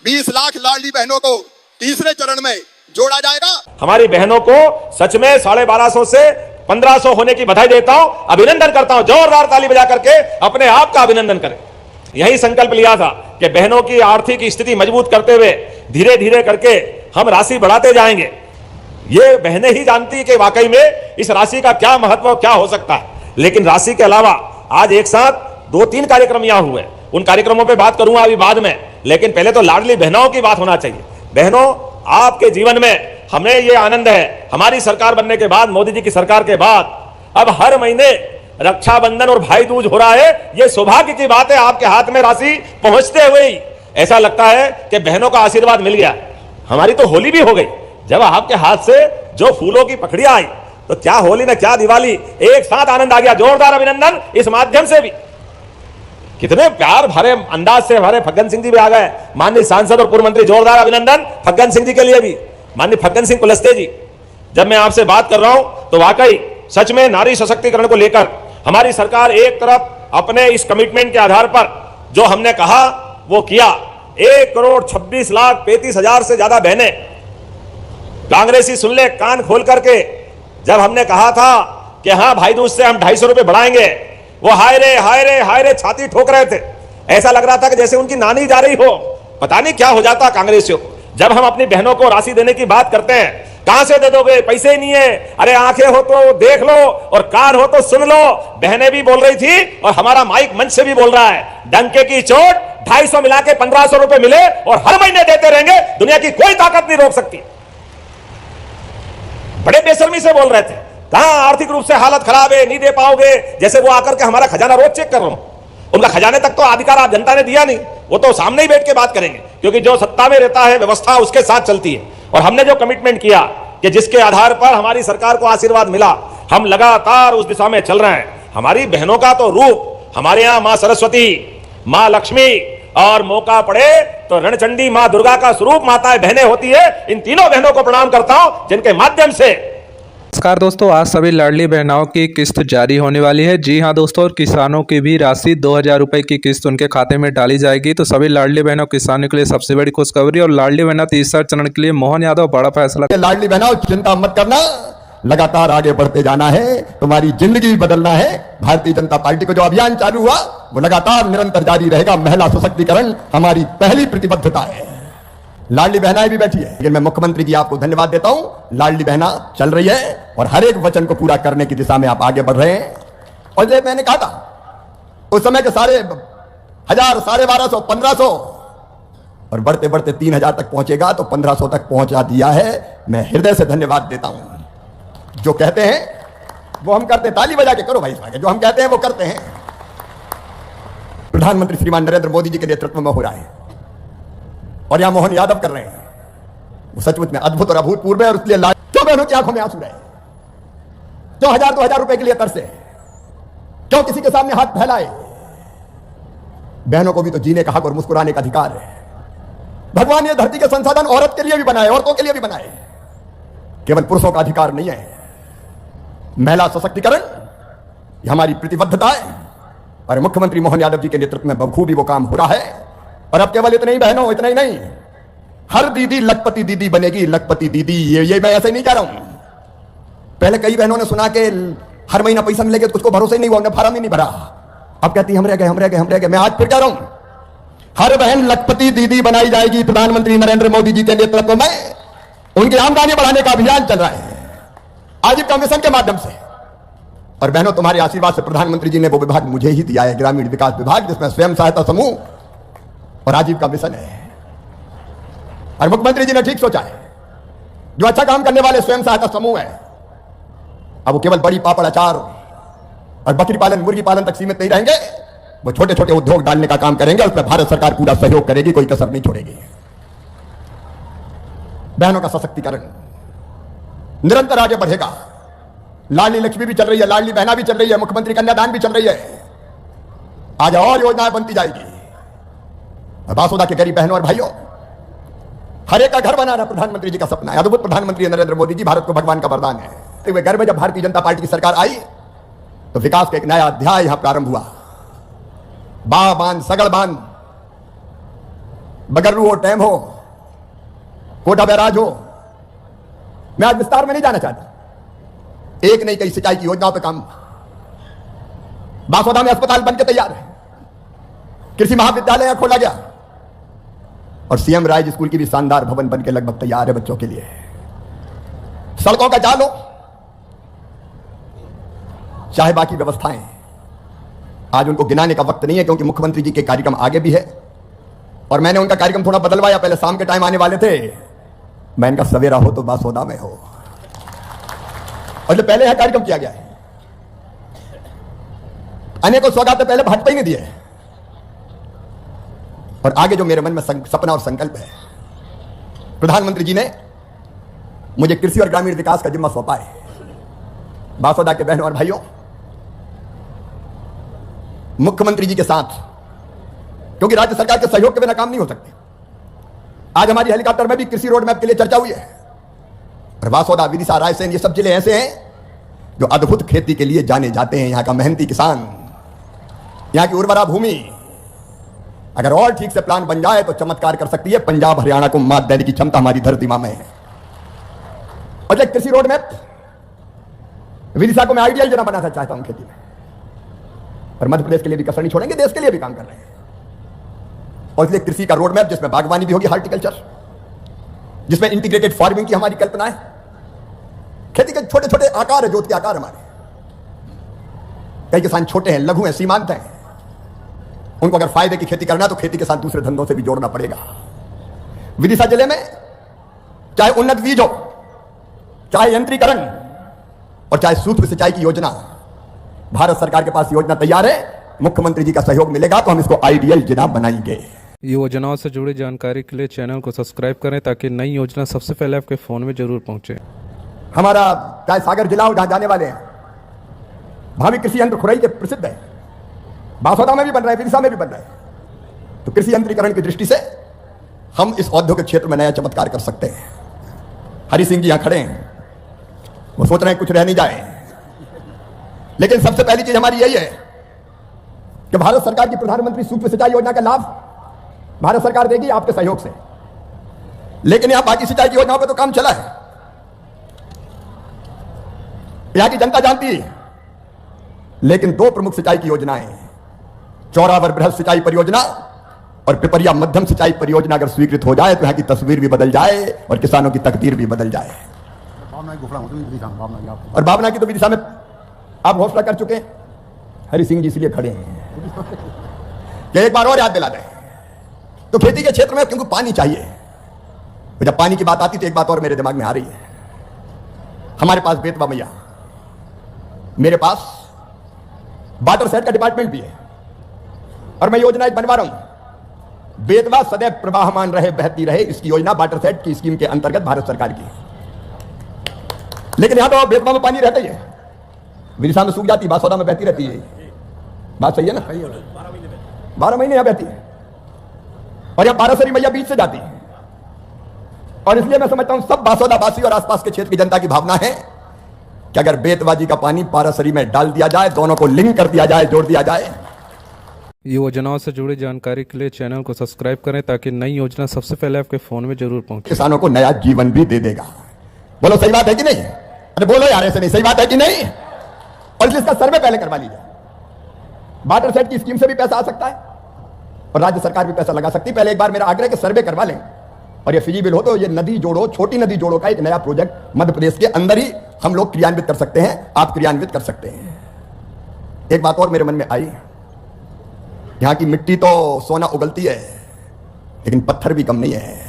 20 लाख लाडली बहनों को तीसरे चरण में जोड़ा जाएगा। हमारी बहनों को सच में 1250 से 1500 होने की बधाई देता हूं, अभिनंदन करता हूं। जोरदार ताली बजा करके अपने आप का अभिनंदन करें। यही संकल्प लिया था कि बहनों की आर्थिक स्थिति मजबूत करते हुए धीरे धीरे करके हम राशि बढ़ाते जाएंगे। ये बहनें ही जानती है कि वाकई में इस राशि का क्या महत्व, क्या हो सकता है। लेकिन राशि के अलावा आज एक साथ 2-3 कार्यक्रम यहां हुए, उन कार्यक्रमों पे बात करूंगा अभी बाद में, लेकिन पहले तो लाडली बहनों की बात होना चाहिए। बहनों, आपके जीवन में हमें ये आनंद है, हमारी सरकार बनने के बाद, मोदी जी की सरकार के बाद अब हर महीने रक्षाबंधन और भाई दूज हो रहा है। ये सौभाग्य की बात है, आपके हाथ में राशि पहुंचते हुए ही ऐसा लगता है कि बहनों का आशीर्वाद मिल गया। हमारी तो होली भी हो गई जब आपके हाथ से जो फूलों की पखड़ियां आई, तो क्या होली ना क्या दिवाली, एक साथ आनंद आ गया। जोरदार अभिनंदन इस माध्यम से भी। कितने प्यार भरे अंदाज से हमारे फग्गन सिंह जी भी आ गए, माननीय सांसद और पूर्व मंत्री। जोरदार अभिनंदन फग्गन सिंह जी के लिए भी, माननीय फग्गन सिंह कुलस्ते जी। जब मैं आपसे बात कर रहा हूं तो वाकई सच में नारी सशक्तिकरण को लेकर हमारी सरकार एक तरफ अपने इस कमिटमेंट के आधार पर जो हमने कहा वो किया। 1,26,35,000 से ज्यादा बहनें, कांग्रेसी सुन ले कान खोल करके, जब हमने कहा था कि हाँ भाई दूज से हम 250 रुपए बढ़ाएंगे, वो हाय रे हाय रे हाय रे छाती ठोक रहे थे। ऐसा लग रहा था कि जैसे उनकी नानी जा रही हो। पता नहीं क्या हो जाता कांग्रेसियों को जब हम अपनी बहनों को राशि देने की बात करते हैं। कहां से दे दोगे, पैसे ही नहीं है। अरे आंखें हो तो देख लो और कान हो तो सुन लो। बहनें भी बोल रही थी और हमारा माइक मंच से भी बोल रहा है, डंके की चोट 250 मिला के 1500 रुपए मिले और हर महीने देते रहेंगे, दुनिया की कोई ताकत नहीं रोक सकती। बड़े बेशर्मी से बोल रहे थे, कहां आर्थिक रूप से हालत खराब है, नहीं दे पाओगे, जैसे वो आकर के हमारा खजाना रोज चेक कर रहा हूं। उनका खजाने तक तो अधिकार आप जनता ने दिया नहीं, वो तो सामने ही बैठ के बात करेंगे, क्योंकि जो सत्ता में रहता है व्यवस्था उसके साथ चलती है। और हमने जो कमिटमेंट किया कि जिसके आधार पर हमारी सरकार को आशीर्वाद मिला, हम लगातार उस दिशा में चल रहे हैं। हमारी बहनों का तो रूप हमारे यहां मां सरस्वती, मां लक्ष्मी और मौका पड़े तो रणचंडी मां दुर्गा का स्वरूप माताएं बहनें होती है। इन तीनों बहनों को प्रणाम करता हूं जिनके माध्यम से। नमस्कार दोस्तों, आज सभी लाडली बहनों की किस्त जारी होने वाली है। जी हां दोस्तों, और किसानों की भी राशि 2000 रुपए की किस्त उनके खाते में डाली जाएगी। तो सभी लाडली बहनों किसानों के लिए सबसे बड़ी खुशखबरी। और लाडली बहना तीसरा चरण के लिए मोहन यादव बड़ा फैसला। लाडली बहनों, चिंता मत करना, लगातार आगे बढ़ते जाना है, तुम्हारी जिंदगी बदलना है। भारतीय जनता पार्टी को जो अभियान चालू हुआ वो लगातार निरंतर जारी रहेगा। महिला सशक्तिकरण हमारी पहली प्रतिबद्धता है। लाडली बहनाएं भी बैठी है, लेकिन मैं मुख्यमंत्री जी आपको धन्यवाद देता हूं। लाडली बहना चल रही है और हर एक वचन को पूरा करने की दिशा में आप आगे बढ़ रहे हैं। और जब मैंने कहा था उस समय के 1,500, 1,250, 1,500 और बढ़ते बढ़ते 3,000 तक पहुंचेगा, तो 1,500 तक पहुंचा दिया है। मैं हृदय से धन्यवाद देता हूं। जो कहते हैं वो हम करते हैं। ताली बजा के करो भाई, जो हम कहते हैं वो करते हैं। प्रधानमंत्री श्रीमान नरेंद्र मोदी जी के नेतृत्व में हो रहा है और यहां मोहन यादव कर रहे हैं, वो सचमुच में अद्भुत और अभूतपूर्व है। और इसलिए क्यों बहनों की आंखों में आंसू रहे, क्यों 1,000-2,000 रुपए के लिए तरसे, क्यों किसी के सामने हाथ फैलाए। बहनों को भी तो जीने का हक और मुस्कुराने का अधिकार है। भगवान ने धरती के संसाधन औरत के लिए भी बनाए, औरतों के लिए भी बनाए, केवल पुरुषों का अधिकार नहीं है। महिला सशक्तिकरण ये हमारी प्रतिबद्धता है और मुख्यमंत्री मोहन यादव जी के नेतृत्व में बखूबी वो काम हो रहा है। और अब केवल इतना ही बहनों, इतना ही नहीं, हर दीदी लखपति दीदी बनेगी। लखपति दीदी ये मैं ऐसे नहीं कह रहा हूं। पहले कई बहनों ने सुना कि हर महीना पैसा मिलेगा, तो उसको भरोसा ही नहीं हुआ, उन्हें फार्म ही नहीं भरा। अब कहती हम रह गए, हम रह गए, हम रह गए। मैं आज फिर कह रहा हूं, हर बहन लखपति दीदी बनाई जाएगी। प्रधानमंत्री नरेंद्र मोदी जी के नेतृत्व में उनकी आमदनी बढ़ाने का अभियान चल रहा है आजीविका मिशन के माध्यम से। और बहनों, तुम्हारे आशीर्वाद से प्रधानमंत्री जी ने वो विभाग मुझे ही दिया है, ग्रामीण विकास विभाग, जिसमें स्वयं सहायता समूह और आजीविका मिशन है। और मुख्यमंत्री जी ने ठीक सोचा है, जो अच्छा काम करने वाले स्वयं सहायता समूह है, अब वो केवल बड़ी पापड़ अचार और बकरी पालन मुर्गी पालन तक सीमित नहीं रहेंगे। वो छोटे छोटे उद्योग डालने का काम करेंगे। उसमें भारत सरकार पूरा सहयोग करेगी, कोई कसर नहीं छोड़ेगी। बहनों का सशक्तिकरण निरंतर आगे बढ़ेगा। लाडली लक्ष्मी भी चल रही है, लाडली बहना भी चल रही है, मुख्यमंत्री कन्यादान भी चल रही है। आज और योजनाएं बनती जाएगी। बासोदा के गरीब बहनों और भाइयों, हर एक का घर बनाना प्रधानमंत्री जी का सपना है। अद्भुत प्रधानमंत्री नरेंद्र मोदी जी, भारत को भगवान का वरदान है। तो वे घर में जब भारतीय जनता पार्टी की सरकार आई तो विकास का एक नया अध्याय यहां प्रारंभ हुआ। बांध, सगड़ बांध, बगर्रू हो, डैम हो, कोटा बैराज हो, मैं आज विस्तार में नहीं जाना चाहता। एक नहीं, कई सिंचाई की योजनाओं पे काम। बासोदा में अस्पताल बनके तैयार है, कृषि महाविद्यालय यहां खोला गया, और सीएम राइज स्कूल की भी शानदार भवन बनके लगभग तैयार है बच्चों के लिए। सड़कों का जाल हो, चाहे बाकी व्यवस्थाएं, आज उनको गिनाने का वक्त नहीं है, क्योंकि मुख्यमंत्री जी के कार्यक्रम आगे भी है, और मैंने उनका कार्यक्रम थोड़ा बदलवाया। पहले शाम के टाइम आने वाले थे, मैं इनका सवेरा हो तो बासोदा में हो, और जो पहले यह कार्यक्रम किया गया है, अनेकों सौगातें पहले भाजपा ही ने दिए, और आगे जो मेरे मन में सपना और संकल्प है, प्रधानमंत्री जी ने मुझे कृषि और ग्रामीण विकास का जिम्मा सौंपा है। बासोदा के बहनों और भाइयों, मुख्यमंत्री जी के साथ, क्योंकि राज्य सरकार के सहयोग के बिना काम नहीं हो सकते, आज हमारी हेलीकॉप्टर में भी कृषि रोड मैप के लिए चर्चा हुई है। और बासोदा, विदिशा, रायसेन, ये सब जिले ऐसे हैं जो अद्भुत खेती के लिए जाने जाते हैं। यहां का मेहनती किसान, यहां की उर्वरा भूमि अगर और ठीक से प्लान बन जाए तो चमत्कार कर सकती है। पंजाब, हरियाणा को मात देने की क्षमता हमारी धरती मां में है। और एक कृषि रोड मैप विदिशा को मैं आइडियल जना बनाना चाहता हूं खेती में, और मध्य प्रदेश के लिए भी कसर नहीं छोड़ेंगे, देश के लिए भी काम कर रहे हैं। और इसलिए कृषि का रोड मैप जिसमें बागवानी भी होगी, हार्टिकल्चर, जिसमें इंटीग्रेटेड फार्मिंग की हमारी कल्पना है। खेती के छोटे छोटे आकार है, जोत के आकार हमारे। कई किसान छोटे हैं, लघु हैं, सीमांत हैं, उनको अगर फायदे की खेती करना है तो खेती के साथ दूसरे धंधों से भी जोड़ना पड़ेगा। विदिशा जिले में चाहे उन्नत बीज हो, चाहे यंत्रीकरण, और चाहे सूक्ष्म सिंचाई की योजना, भारत सरकार के पास योजना तैयार है। मुख्यमंत्री जी का सहयोग मिलेगा तो हम इसको आइडियल जिला बनाएंगे। योजनाओं से जुड़ी जानकारी के लिए चैनल को सब्सक्राइब करें ताकि नई योजना सबसे पहले आपके फोन में जरूर पहुंचे। हमारा चाहे सागर जिला हो, जहां जाने वाले हैं, भावी कृषि यंत्र खुरई के प्रसिद्ध है। बासोदा में भी बन रहा है, विदिशा में भी बन रहा है। तो कृषि यंत्रीकरण की दृष्टि से हम इस औद्योगिक क्षेत्र में नया चमत्कार कर सकते हैं। हरि सिंह जी यहां खड़े हैं, वो सोच रहे हैं कुछ रह नहीं जाए, लेकिन सबसे पहली चीज हमारी यही है कि भारत सरकार की प्रधानमंत्री सूक्ष्म सिंचाई योजना का लाभ भारत सरकार देगी आपके सहयोग से। लेकिन यहां बाकी सिंचाई की योजनाओं पर तो काम चला है, यहां की जनता जानती है। लेकिन दो प्रमुख सिंचाई की योजनाएं, चौरावर बृहद सिंचाई परियोजना और पिपरिया मध्यम सिंचाई परियोजना अगर स्वीकृत हो जाए तो यहां की तस्वीर भी बदल जाए और किसानों की तकदीर भी बदल जाए। और भावना की तो विदिशा में आप घोषणा कर चुके हैं, हरि सिंह जी इसलिए खड़े हैं कि एक बार और याद दिला दें। तो खेती के क्षेत्र में क्योंकि पानी चाहिए, तो जब पानी की बात आती तो एक बात और मेरे दिमाग में आ रही है। हमारे पास बेतवा मैया, मेरे पास वाटर सेट का डिपार्टमेंट भी है, और मैं योजना एक बनवा रहा हूं, बेतवा सदैव प्रवाहमान रहे, बहती रहे, इसकी योजना वाटर सेट की स्कीम के अंतर्गत भारत सरकार की। लेकिन यहां तो बेतवा में पानी रहता ही है, विदिशा में सूख जाती, बासोदा में बहती रहती है। बात सही है ना? 12 महीने यहां बहती है, और यहां पारासरी मैया बीच से जाती है। और इसलिए मैं समझता हूं सब बासोदा वासी और आसपास के क्षेत्र की जनता की भावना है कि अगर बेतवा जी का पानी पारासरी में डाल दिया जाए, दोनों को लिंक कर दिया जाए, जोड़ दिया जाए। योजनाओं से जुड़ी जानकारी के लिए चैनल को सब्सक्राइब करें ताकि नई योजना सबसे पहले आपके फोन में जरूर पहुंचे। किसानों को नया जीवन भी दे देगा। बोलो सही बात है कि नहीं? अरे बोलो यार, ऐसे नहीं, सही बात है कि नहीं? और इसलिए इसका सर्वे पहले करवा लीजिए। वाटर सेट की स्कीम से भी पैसा आ सकता है और राज्य सरकार भी पैसा लगा सकती है। पहले एक बार मेरा आग्रह कि सर्वे करवा लें, और ये फिजिबल हो तो ये नदी जोड़ो, छोटी नदी जोड़ो का एक नया प्रोजेक्ट मध्य प्रदेश के अंदर ही हम लोग क्रियान्वित कर सकते हैं, आप क्रियान्वित कर सकते हैं। एक बात और मेरे मन में आई, यहां की मिट्टी तो सोना उगलती है, लेकिन पत्थर भी कम नहीं है।